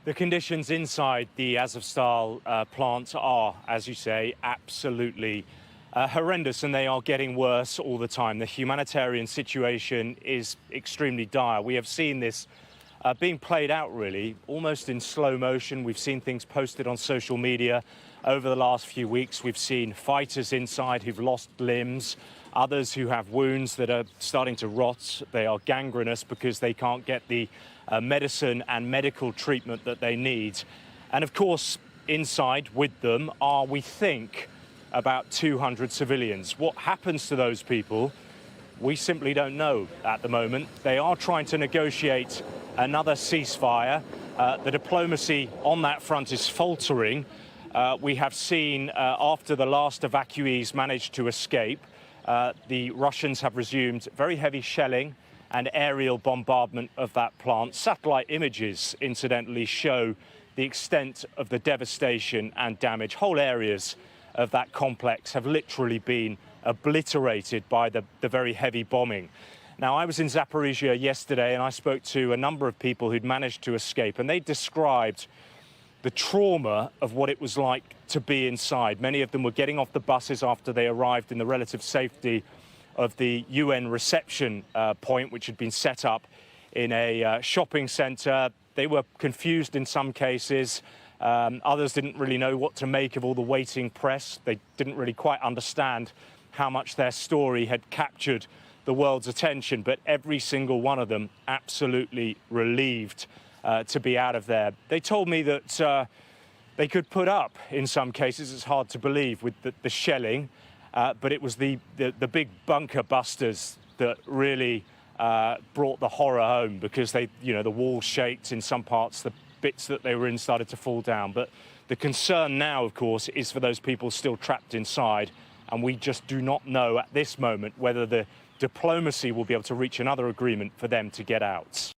The conditions inside the Azovstal plant are, as you say, absolutely horrendous, and they are getting worse all the time. The humanitarian situation is extremely dire. We have seen this being played out really almost in slow motion. We've seen things posted on social media over the last few weeks. We've seen fighters inside who've lost limbs, others who have wounds that are starting to rot. They are gangrenous because they can't get the medicine and medical treatment that they need. And of course, inside with them are, we think, about 200 civilians. What happens to those people, we simply don't know at the moment. They are trying to negotiate another ceasefire. The diplomacy on that front is faltering. We have seen, after the last evacuees managed to escape, the Russians have resumed very heavy shelling and aerial bombardment of that plant. Satellite images, incidentally, show the extent of the devastation and damage. Whole areas of that complex have literally been obliterated by the very heavy bombing. Now, I was in Zaporizhia yesterday and I spoke to a number of people who'd managed to escape, and they described the trauma of what it was like to be inside. Many of them were getting off the buses after they arrived in the relative safety of the UN reception point, which had been set up in a shopping centre. They were confused in some cases. Others didn't really know what to make of all the waiting press. They didn't really quite understand how much their story had captured the world's attention, but every single one of them absolutely relieved to be out of there. They told me that they could put up, in some cases, it's hard to believe, with the shelling, but it was the big bunker busters that really brought the horror home, because the walls shaked in some parts, the bits that they were in started to fall down. But the concern now, of course, is for those people still trapped inside, and we just do not know at this moment whether the diplomacy will be able to reach another agreement for them to get out.